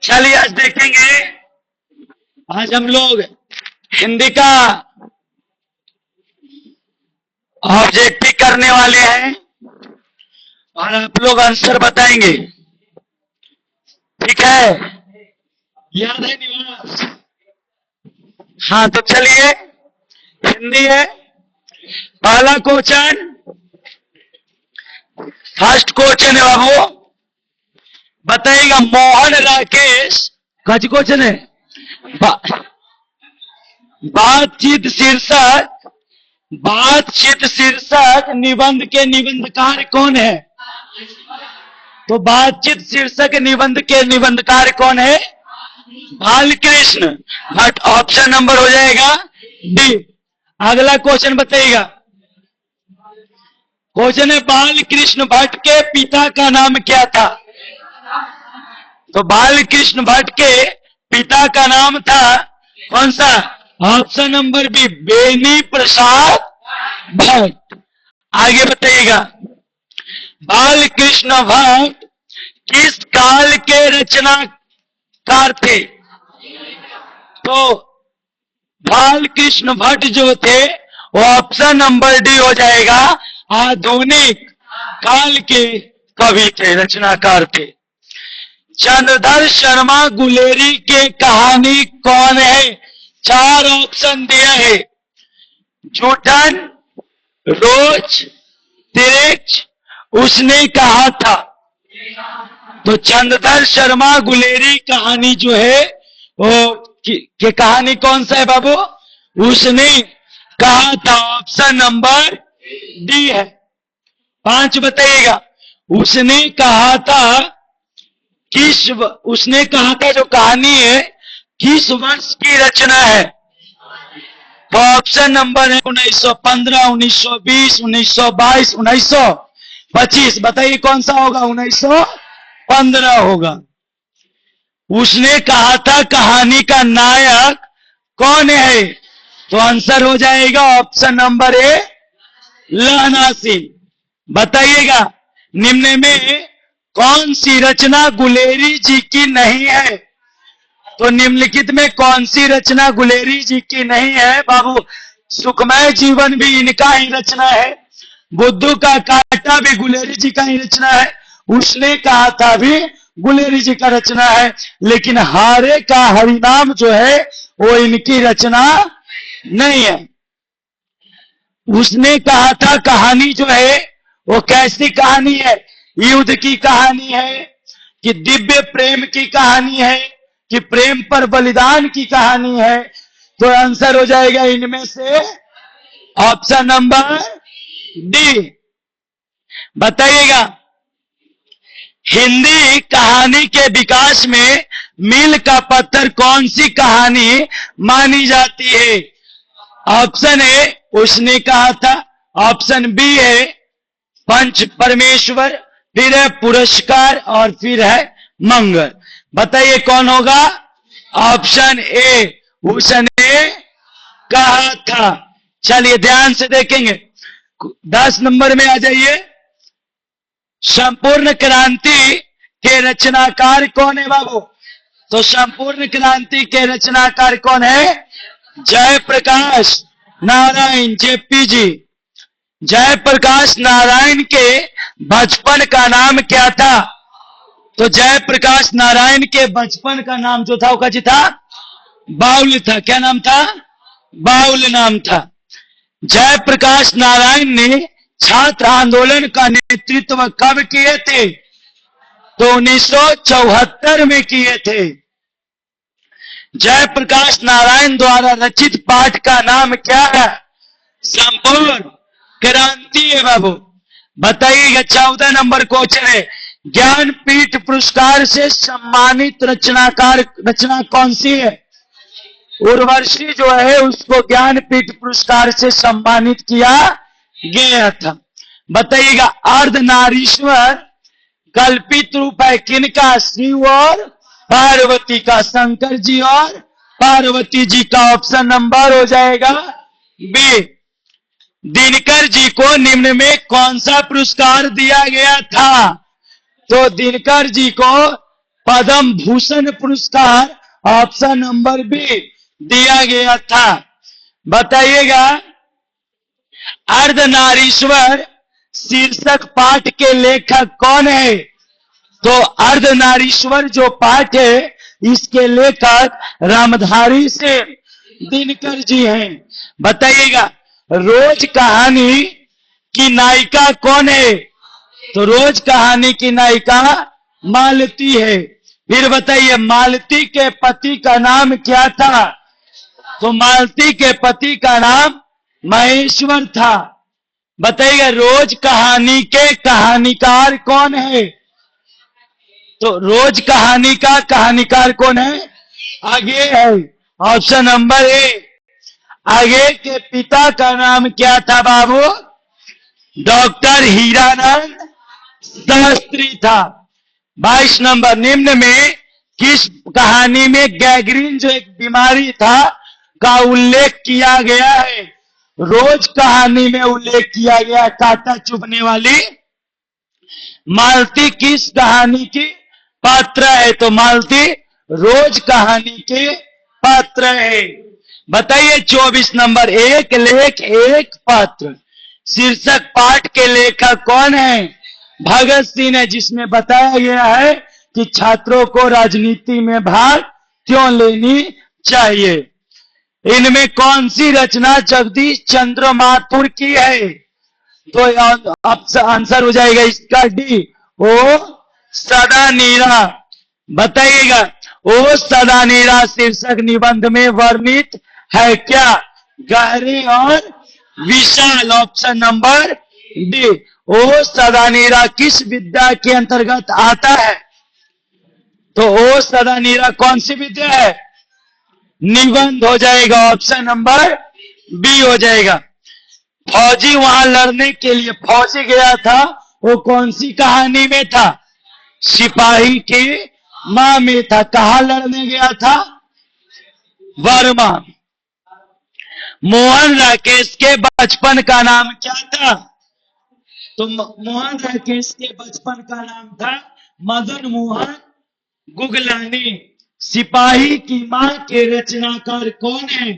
चलिए आज देखेंगे। आज हम लोग हिंदी का ऑब्जेक्टिव करने वाले हैं और आप लोग आंसर बताएंगे। ठीक है, याद है निवास? हाँ, तो चलिए हिंदी है। पहला क्वेश्चन, फर्स्ट क्वेश्चन है बाबू, बताइएगा। मोहन राकेश कच क्वेश्चन है। बातचीत शीर्षक निबंध के निबंधकार कौन है? तो बातचीत शीर्षक निबंध के निबंधकार कौन है? बालकृष्ण भट्ट। ऑप्शन नंबर हो जाएगा डी। अगला क्वेश्चन बताइएगा। क्वेश्चन है, बालकृष्ण भट्ट के पिता का नाम क्या था? तो बालकृष्ण भट्ट के पिता का नाम था कौन सा? Option number B, Beni Prasad Bhatt. आगे बताइएगा, बालकृष्ण भट्ट किस काल के रचनाकार थे? तो बालकृष्ण भट्ट जो थे वो ऑप्शन नंबर डी हो जाएगा, आधुनिक काल के कवि थे, रचनाकार थे। चंद्रधर शर्मा गुलेरी के कहानी कौन है? 4 ऑप्शन दिया है। जूठन, रोज, तिरछ, उसने कहा था। तो चंद्रधर शर्मा गुलेरी कहानी जो है वो की कहानी कौन सा है बाबू? उसने कहा था। ऑप्शन नंबर डी है। 5 बताइएगा। उसने कहा था उसने कहा था जो कहानी है किस वर्ष की रचना है? तो ऑप्शन नंबर है 1915, 1920, 1922, 1925। बताइए कौन सा होगा? 1915 होगा। उसने कहा था कहानी का नायक कौन है? तो आंसर हो जाएगा ऑप्शन नंबर ए, लहना सिंह। बताइएगा, निम्न में कौन सी रचना गुलेरी जी की नहीं है? तो निम्नलिखित में कौन सी रचना गुलेरी जी की नहीं है बाबू? सुखमय जीवन भी इनका ही रचना है। बुद्धू का कांटा भी गुलेरी जी का ही रचना है। उसने कहा था भी गुलेरी जी का रचना है। लेकिन हारे का हरिनाम जो है वो इनकी रचना नहीं है। उसने कहा था कहानी जो है वो कैसी कहानी है? युद्ध की कहानी है कि दिव्य प्रेम की कहानी है कि प्रेम पर बलिदान की कहानी है? तो आंसर हो जाएगा इनमें से ऑप्शन नंबर डी। बताइएगा, हिंदी कहानी के विकास में मील का पत्थर कौन सी कहानी मानी जाती है? ऑप्शन ए, उसने कहा था। ऑप्शन बी है पंच परमेश्वर, फिर है पुरस्कार और फिर है मंगल। बताइए कौन होगा? ऑप्शन ए, उसने कहा था। चलिए ध्यान से देखेंगे। 10 नंबर में आ जाइए। संपूर्ण क्रांति के रचनाकार कौन है बाबू? तो संपूर्ण क्रांति के रचनाकार कौन है? जयप्रकाश नारायण, जेपी जी। जयप्रकाश नारायण के बचपन का नाम क्या था? तो जयप्रकाश नारायण के बचपन का नाम जो था वो क्या था? बाउल था। क्या नाम था? बाउल नाम था। जयप्रकाश नारायण ने छात्र आंदोलन का नेतृत्व कब किए थे? तो 1974 में किए थे। जयप्रकाश नारायण द्वारा रचित पाठ का नाम क्या है? संपूर्ण क्रांति है बाबू। बताइएगा, 14 नंबर क्वेश्चन है। ज्ञानपीठ पुरस्कार से सम्मानित रचना कौन सी है? उर्वशी जो है उसको ज्ञानपीठ पुरस्कार से सम्मानित किया गया था। बताइएगा, अर्धनारीश्वर कल्पित रूप है किनका? शिव और पार्वती का, शंकर जी और पार्वती जी का। ऑप्शन नंबर हो जाएगा बी। दिनकर जी को निम्न में कौन सा पुरस्कार दिया गया था? तो दिनकर जी को पद्म भूषण पुरस्कार ऑप्शन नंबर बी दिया गया था। बताइएगा, अर्धनारीश्वर शीर्षक पाठ के लेखक कौन है? तो अर्धनारीश्वर जो पाठ है इसके लेखक रामधारी सिंह दिनकर जी हैं। बताइएगा, रोज कहानी की नायिका कौन है? तो रोज कहानी की नायिका मालती है। फिर बताइए, मालती के पति का नाम क्या था? तो मालती के पति का नाम महेश्वर था। बताइएगा, रोज कहानी के कहानीकार कौन है? तो रोज कहानी का कहानीकार कौन है? आगे है ऑप्शन नंबर ए। आगे के पिता का नाम क्या था बाबू? डॉक्टर हीरानंद शास्त्री था। 22 नंबर, निम्न में किस कहानी में गैंग्रीन जो एक बीमारी था का उल्लेख किया गया है? रोज कहानी में उल्लेख किया गया कांटा चुभने वाली मालती किस कहानी की पात्र है? तो मालती रोज कहानी के पात्र है। बताइए 24 नंबर, एक लेख एक पात्र शीर्षक पाठ के लेखक कौन है? भगत सिंह है, जिसमें बताया गया है कि छात्रों को राजनीति में भाग क्यों लेनी चाहिए। इनमें कौन सी रचना जगदीश चंद्र माथुर की है? तो आंसर हो जाएगा इसका डी, ओ सदा नीरा। बताइएगा, ओ सदा नीरा शीर्षक निबंध में वर्णित है क्या? गहरे और विशाल, ऑप्शन नंबर डी। ओ सदा नीरा किस विद्या के अंतर्गत आता है? तो ओ सदा नीरा कौन सी विद्या है? निबंध हो जाएगा, ऑप्शन नंबर बी हो जाएगा। फौजी वहां लड़ने के लिए फौजी गया था, वो कौन सी कहानी में था? सिपाही की मां में था। कहा लड़ने गया था? वर्मा। मोहन राकेश के बचपन का नाम क्या था? तो मोहन राकेश के बचपन का नाम था मदन मोहन गुगलानी। सिपाही की मां के रचनाकार कौन है?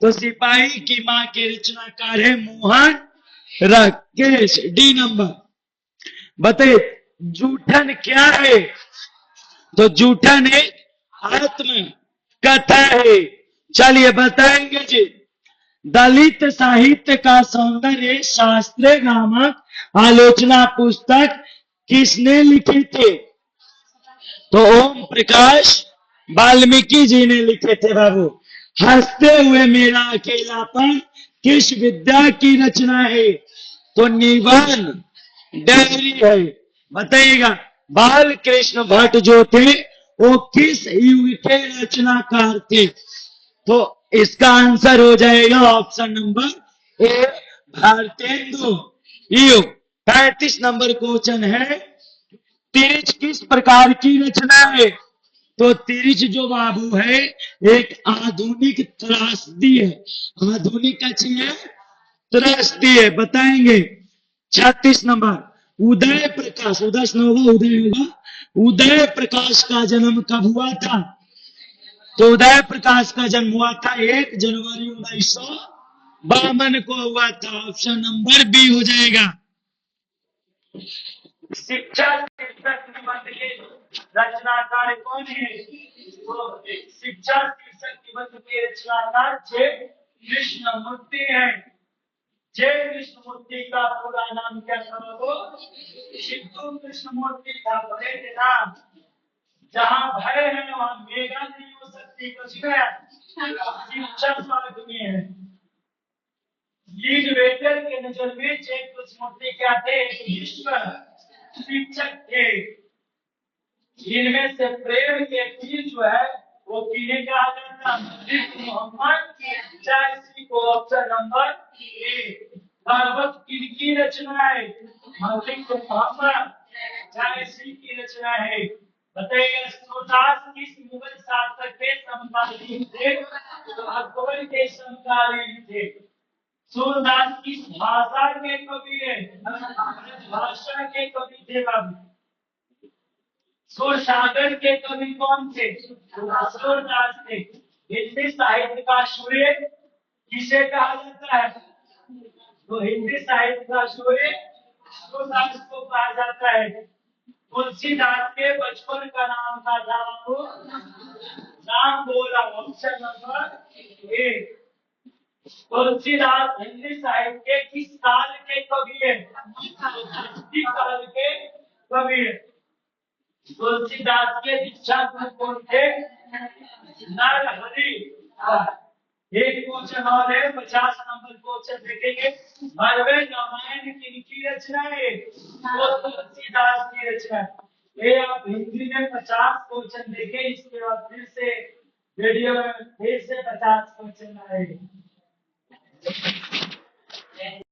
तो सिपाही की मां के रचनाकार है मोहन राकेश, डी नंबर। बताइए, जूठन क्या है? तो जूठन एक आत्म कथा है। चलिए बताएंगे जी। दलित साहित्य का सौंदर्य शास्त्र नामक आलोचना पुस्तक किसने लिखी थी? तो ओम प्रकाश वाल्मीकि जी ने लिखे थे बाबू। हंसते हुए मेरा अकेलापन किस विद्या की रचना है? तो निबंध डायरी है। बताइएगा, बाल कृष्ण भट्ट जो थे वो किस युग के रचनाकार थे? तो इसका आंसर हो जाएगा ऑप्शन नंबर ए, भारतेंदु युग। 35 नंबर क्वेश्चन है, तिरछ किस प्रकार की रचना है? तो तिरछ जो बाबू है एक आधुनिक त्रासदी है। आधुनिक अच्छी है, त्रासदी है। बताएंगे 36 नंबर, उदय प्रकाश, उदय होगा, उदय होगा, उदय प्रकाश का जन्म कब हुआ था? तो उदय प्रकाश का जन्म हुआ था 1 जनवरी 1952 को हुआ था। ऑप्शन नंबर बी हो जाएगा। शिक्षा शीर्षक निबंध के रचनाकार कौन है? तो शिक्षा शीर्षक निबंध के रचनाकार जे कृष्णमूर्ति है। जे कृष्णमूर्ति का पूरा नाम क्या था? तो सिद्धू कृष्णमूर्ति था। बड़े नाम, जहां भय है वहां मेघा नहीं हो सकती। कुछ शिक्षा स्वर्ग में है। लीड वेटर के नजर में जे कृष्णमूर्ति क्या थे? विश्व शिक्षक थे। इनमें से प्रेम के पीर जो है वो किन्हें कहा जाता? मोहम्मद जायसी को। Option number A. भागवत किनकी रचना है? मोहम्मद जायसी की रचना है। बताइएगा, सूरदास किस मुगल शासक के समकालीन थे? तो अकबर के समकालीन थे। सूरदास किस भाषा के कवि है? भाषा के कवि थे बाबू। सूरसागर के कवि कौन थे? सूरदास थे। हिंदी साहित्य का सूर्य किसे कहा जाता है? तो हिंदी साहित्य का सूर्य सूरदास को कहा जाता है। तुलसीदास के बचपन का नाम का था वो नाम बोला। ऑप्शन नंबर एक। तुलसीदास हिंदी साहित्य के किस काल के कवि है? सृष्टि काल के कवि है। तुलसीदास के दीक्षा गुरु कौन थे? नरहरि। एक क्वेश्चन और है, 50 नंबर क्वेश्चन देखेंगे। भरवे रामायण किनकी रचना है? वो तुलसीदास की रचना है। ये आप हिंदी में 50 क्वेश्चन देखें, इसके बाद फिर से वीडियो में फिर से 50 क्वेश्चन आएंगे।